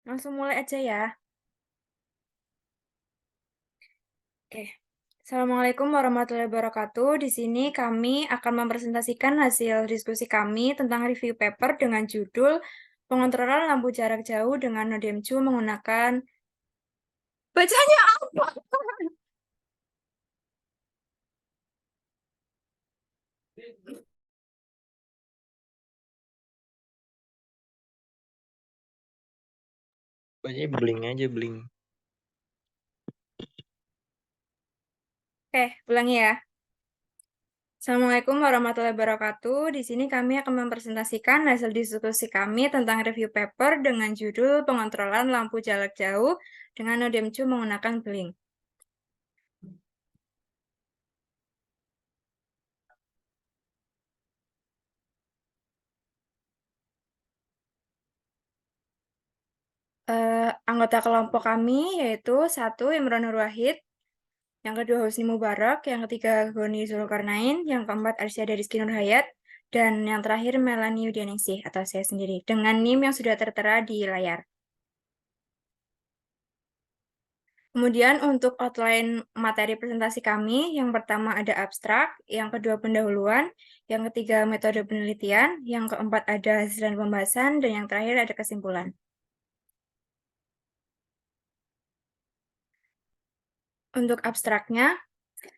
Langsung mulai aja ya. Oke. Assalamualaikum warahmatullahi wabarakatuh. Di sini kami akan mempresentasikan hasil diskusi kami tentang review paper dengan judul Pengontrolan lampu jarak jauh dengan Nodemcu menggunakan bacanya apa? Bacanya bling aja, bling. Oke, ulangi ya. Assalamualaikum warahmatullahi wabarakatuh. Di sini kami akan mempresentasikan hasil diskusi kami tentang review paper dengan judul Pengontrolan lampu jarak jauh dengan Nodemcu menggunakan Blink. Anggota kelompok kami yaitu satu Imron Nur Wahid, yang kedua Husni Mubarak, yang ketiga Goni Zulkarnain, yang keempat Arsyada Rizky Nurhayat, dan yang terakhir Melanie Yudianingsih atau saya sendiri dengan NIM yang sudah tertera di layar. Kemudian untuk outline materi presentasi kami, yang pertama ada abstrak, yang kedua pendahuluan, yang ketiga metode penelitian, yang keempat ada hasil dan pembahasan, dan yang terakhir ada kesimpulan. Untuk abstraknya,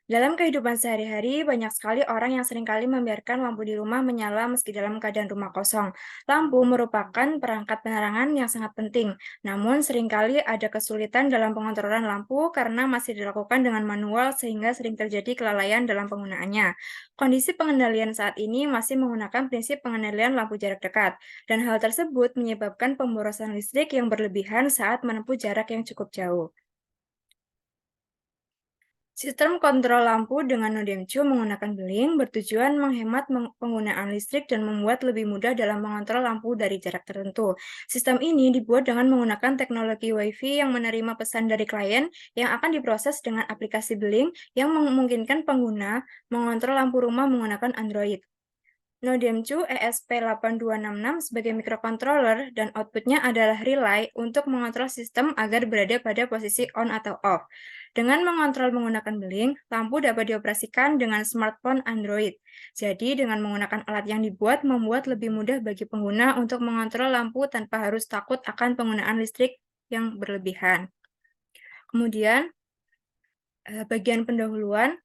dalam kehidupan sehari-hari, banyak sekali orang yang seringkali membiarkan lampu di rumah menyala meski dalam keadaan rumah kosong. Lampu merupakan perangkat penerangan yang sangat penting, namun seringkali ada kesulitan dalam pengontrolan lampu karena masih dilakukan dengan manual sehingga sering terjadi kelalaian dalam penggunaannya. Kondisi pengendalian saat ini masih menggunakan prinsip pengendalian lampu jarak dekat, dan hal tersebut menyebabkan pemborosan listrik yang berlebihan saat menempuh jarak yang cukup jauh. Sistem kontrol lampu dengan Nodemcu menggunakan beling bertujuan menghemat penggunaan listrik dan membuat lebih mudah dalam mengontrol lampu dari jarak tertentu. Sistem ini dibuat dengan menggunakan teknologi Wi-Fi yang menerima pesan dari klien yang akan diproses dengan aplikasi beling yang memungkinkan pengguna mengontrol lampu rumah menggunakan Android. Nodemcu ESP8266 sebagai microcontroller dan outputnya adalah relay untuk mengontrol sistem agar berada pada posisi on atau off. Dengan mengontrol menggunakan beling, lampu dapat dioperasikan dengan smartphone Android. Jadi, dengan menggunakan alat yang dibuat, membuat lebih mudah bagi pengguna untuk mengontrol lampu tanpa harus takut akan penggunaan listrik yang berlebihan. Kemudian, bagian pendahuluan.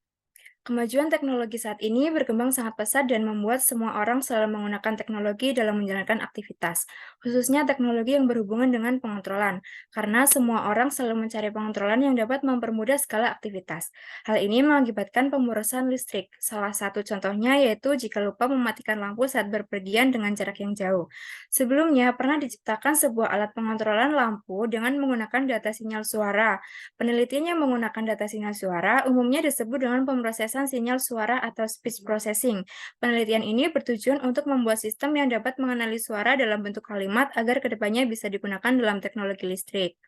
Kemajuan teknologi saat ini berkembang sangat pesat dan membuat semua orang selalu menggunakan teknologi dalam menjalankan aktivitas, khususnya teknologi yang berhubungan dengan pengontrolan, karena semua orang selalu mencari pengontrolan yang dapat mempermudah skala aktivitas. Hal ini mengakibatkan pemborosan listrik. Salah satu contohnya yaitu jika lupa mematikan lampu saat berpergian dengan jarak yang jauh. Sebelumnya, pernah diciptakan sebuah alat pengontrolan lampu dengan menggunakan data sinyal suara. Penelitian yang menggunakan data sinyal suara umumnya disebut dengan pemrosesan sinyal suara atau speech processing. Penelitian ini bertujuan untuk membuat sistem yang dapat mengenali suara dalam bentuk kalimat agar kedepannya bisa digunakan dalam teknologi listrik.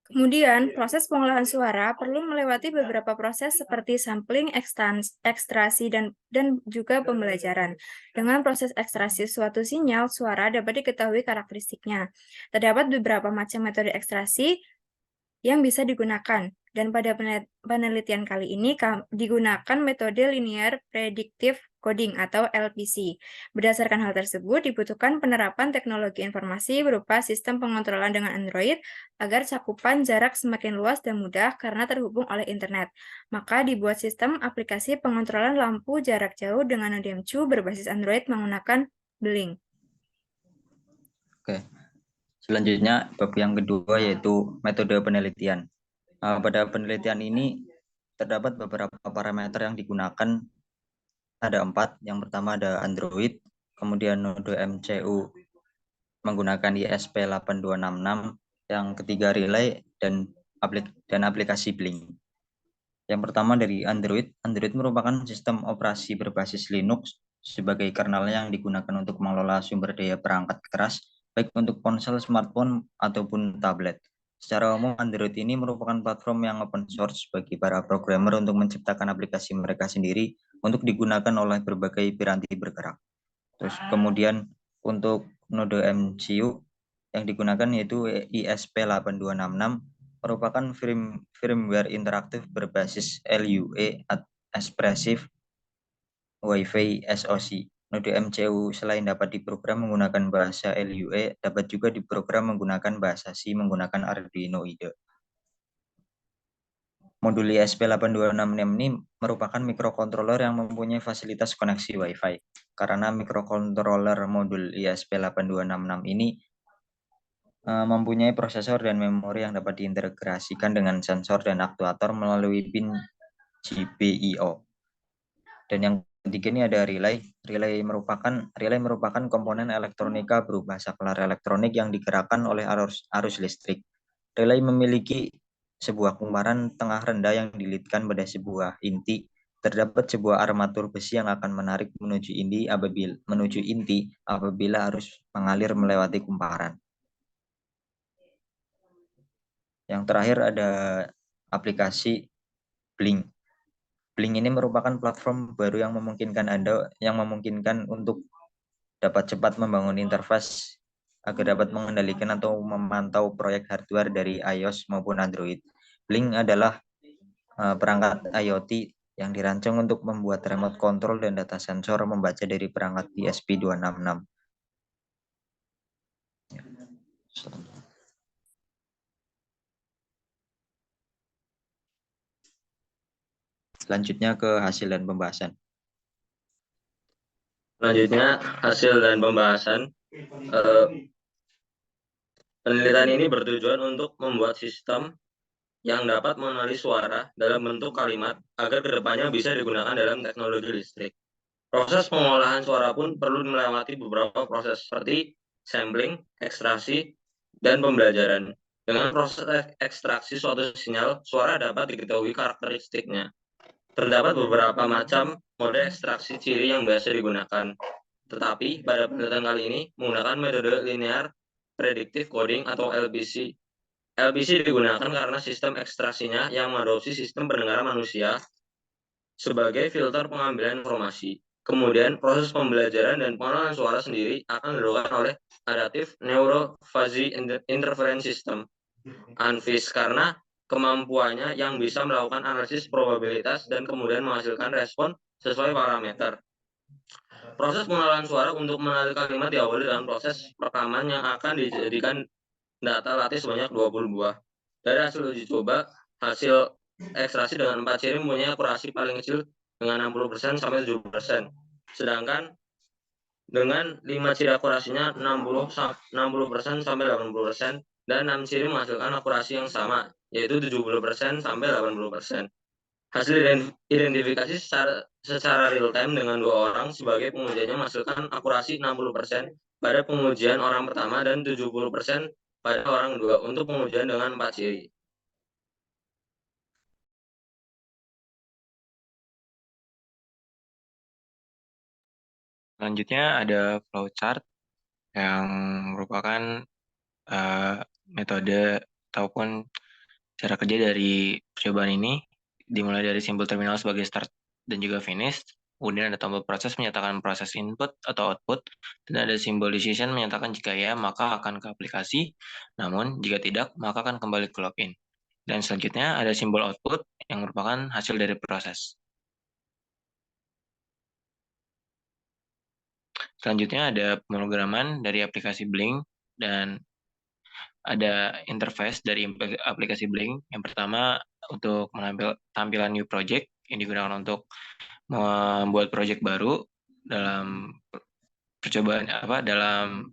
Kemudian, proses pengolahan suara perlu melewati beberapa proses seperti sampling, ekstrasi, dan juga pembelajaran. Dengan proses ekstrasi suatu sinyal, suara dapat diketahui karakteristiknya. Terdapat beberapa macam metode ekstrasi yang bisa digunakan. Dan pada penelitian kali ini digunakan metode Linear Predictive Coding atau LPC. Berdasarkan hal tersebut, dibutuhkan penerapan teknologi informasi berupa sistem pengontrolan dengan Android agar cakupan jarak semakin luas dan mudah karena terhubung oleh internet. Maka dibuat sistem aplikasi pengontrolan lampu jarak jauh dengan Nodemcu berbasis Android menggunakan Blink. Oke. Selanjutnya, bab yang kedua yaitu metode penelitian. Pada penelitian ini terdapat beberapa parameter yang digunakan. Ada 4. Yang pertama ada Android, kemudian node MCU menggunakan ISP8266, yang ketiga relay, dan aplikasi Blink. Yang pertama dari Android. Android merupakan sistem operasi berbasis Linux sebagai kernel yang digunakan untuk mengelola sumber daya perangkat keras, baik untuk ponsel, smartphone, ataupun tablet. Secara umum, Android ini merupakan platform yang open source bagi para programmer untuk menciptakan aplikasi mereka sendiri untuk digunakan oleh berbagai piranti bergerak. Terus kemudian untuk node MCU, yang digunakan yaitu ISP8266, merupakan firmware interaktif berbasis LUE Expressive Wi-Fi SoC. Node MCU selain dapat diprogram menggunakan bahasa LUE, dapat juga diprogram menggunakan bahasa C menggunakan Arduino IDE. Modul ISP8266 ini merupakan mikrokontroler yang mempunyai fasilitas koneksi Wi-Fi. Karena mikrokontroler modul ISP8266 ini mempunyai prosesor dan memori yang dapat diintegrasikan dengan sensor dan aktuator melalui pin GPIO. Dan yang ketiga ini ada relay. Relay merupakan komponen elektronika berupa saklar elektronik yang digerakkan oleh arus listrik. Relay memiliki sebuah kumparan tengah rendah yang dililitkan pada sebuah inti. Terdapat sebuah armatur besi yang akan menarik menuju inti apabila arus mengalir melewati kumparan. Yang terakhir ada aplikasi Blink. Blink ini merupakan platform baru yang memungkinkan untuk dapat cepat membangun interface agar dapat mengendalikan atau memantau proyek hardware dari iOS maupun Android. Blink adalah perangkat IoT yang dirancang untuk membuat remote control dan data sensor membaca dari perangkat ISP266. Selanjutnya ke hasil dan pembahasan. Selanjutnya hasil dan pembahasan. Penelitian ini bertujuan untuk membuat sistem yang dapat mengenali suara dalam bentuk kalimat agar kedepannya bisa digunakan dalam teknologi listrik. Proses pengolahan suara pun perlu melewati beberapa proses seperti sampling, ekstraksi, dan pembelajaran. Dengan proses ekstraksi suatu sinyal, suara dapat diketahui karakteristiknya. Terdapat beberapa macam mode ekstraksi ciri yang biasa digunakan. Tetapi pada penelitian kali ini menggunakan metode linear predictive coding atau LPC. LPC digunakan karena sistem ekstraksinya yang mengadopsi sistem pendengaran manusia sebagai filter pengambilan informasi. Kemudian proses pembelajaran dan pengenalan suara sendiri akan dilakukan oleh Adaptive Neuro Fuzzy Interference System (ANFIS) karena kemampuannya yang bisa melakukan analisis probabilitas dan kemudian menghasilkan respon sesuai parameter. Proses pengenalan suara untuk mengenali kalimat diawali dengan proses rekaman yang akan dijadikan data latih sebanyak 20 buah. Dari hasil uji coba, hasil ekstraksi dengan 4 ciri mempunyai akurasi paling kecil dengan 60% sampai 70%. Sedangkan dengan 5 ciri akurasinya 60% sampai 80% dan 6 ciri menghasilkan akurasi yang sama, yaitu 70% sampai 80%. Hasil identifikasi secara real time dengan 2 orang sebagai pengujiannya menghasilkan akurasi 60% pada pengujian orang pertama dan 70% pada orang kedua untuk pengujian dengan 4 ciri. Selanjutnya ada flowchart yang merupakan metode ataupun cara kerja dari percobaan ini, dimulai dari simbol terminal sebagai start dan juga finish, kemudian ada tombol proses menyatakan proses input atau output, dan ada simbol decision menyatakan jika ya maka akan ke aplikasi, namun jika tidak maka akan kembali ke login. Dan selanjutnya ada simbol output yang merupakan hasil dari proses. Selanjutnya ada pemrograman dari aplikasi Blink dan ada interface dari aplikasi Blink. Yang pertama untuk tampilan new project yang digunakan untuk membuat project baru dalam percobaan dalam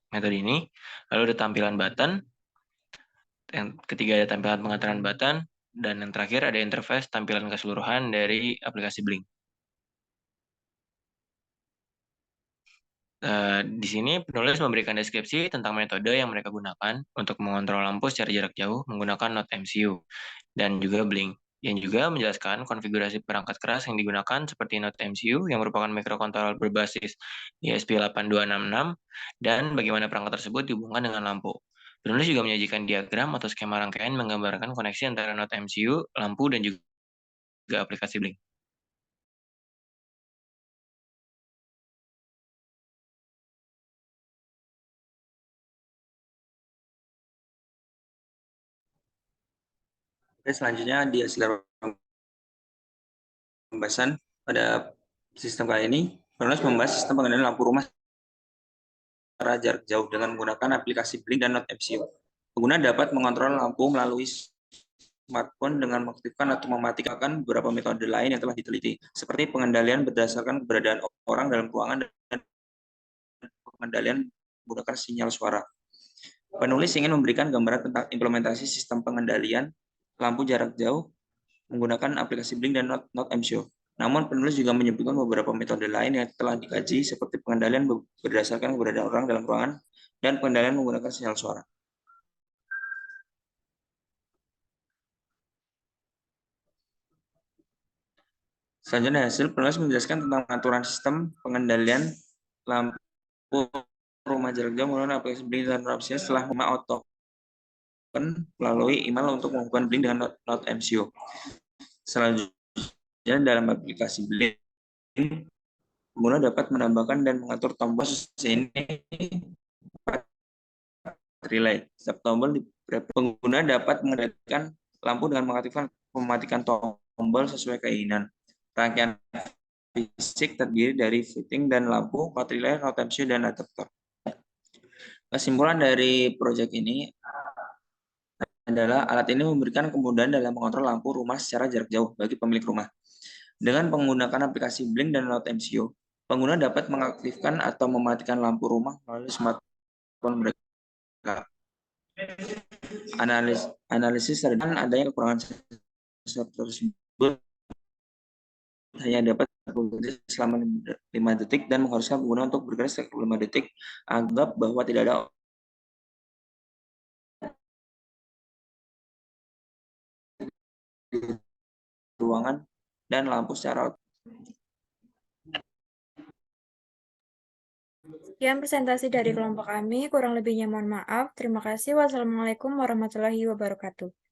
metode ini. Lalu ada tampilan button. Yang ketiga ada tampilan pengaturan button dan yang terakhir ada interface tampilan keseluruhan dari aplikasi Blink. Di sini penulis memberikan deskripsi tentang metode yang mereka gunakan untuk mengontrol lampu secara jarak jauh menggunakan Node MCU dan juga Blink, yang juga menjelaskan konfigurasi perangkat keras yang digunakan seperti Node MCU yang merupakan mikrokontroler berbasis ISP8266 dan bagaimana perangkat tersebut dihubungkan dengan lampu. Penulis juga menyajikan diagram atau skema rangkaian menggambarkan koneksi antara Node MCU, lampu, dan juga aplikasi Blink. Selanjutnya di hasil pembahasan pada sistem kali ini, penulis membahas sistem pengendalian lampu rumah secara jarak jauh dengan menggunakan aplikasi Blink dan Note MCU. Pengguna dapat mengontrol lampu melalui smartphone dengan mengaktifkan atau mematikan beberapa metode lain yang telah diteliti, seperti pengendalian berdasarkan keberadaan orang dalam ruangan dan pengendalian menggunakan sinyal suara. Penulis ingin memberikan gambaran tentang implementasi sistem pengendalian lampu jarak jauh menggunakan aplikasi Blink dan Note MCU. Namun, penulis juga menyebutkan beberapa metode lain yang telah dikaji, seperti pengendalian berdasarkan keberadaan orang dalam ruangan dan pengendalian menggunakan sinyal suara. Selanjutnya, hasil penulis menjelaskan tentang pengaturan sistem pengendalian lampu rumah jarak jauh menggunakan aplikasi Blink dan Note MCU setelah auto melalui email untuk melakukan Blink dengan Note MCU. Selanjutnya, dalam aplikasi Blink, pengguna dapat menambahkan dan mengatur tombol ini relay. Setiap tombol pengguna dapat mengendalikan lampu dengan mengaktifkan mematikan tombol sesuai keinginan. Rangkaian fisik terdiri dari fitting dan lampu, relay, Note MCU, dan adaptor. Kesimpulan dari proyek ini adalah alat ini memberikan kemudahan dalam mengontrol lampu rumah secara jarak jauh bagi pemilik rumah. Dengan menggunakan aplikasi Blink dan Note MCU, pengguna dapat mengaktifkan atau mematikan lampu rumah melalui smartphone mereka. Analisis dan adanya kekurangan sensor tersebut hanya dapat berfungsi selama 5 detik dan mengharuskan pengguna untuk bergerak setelah 5 detik. Anggap bahwa tidak ada ruangan dan lampu secara Sekian presentasi dari kelompok kami, kurang lebihnya mohon maaf. Terima kasih. Wassalamualaikum warahmatullahi wabarakatuh.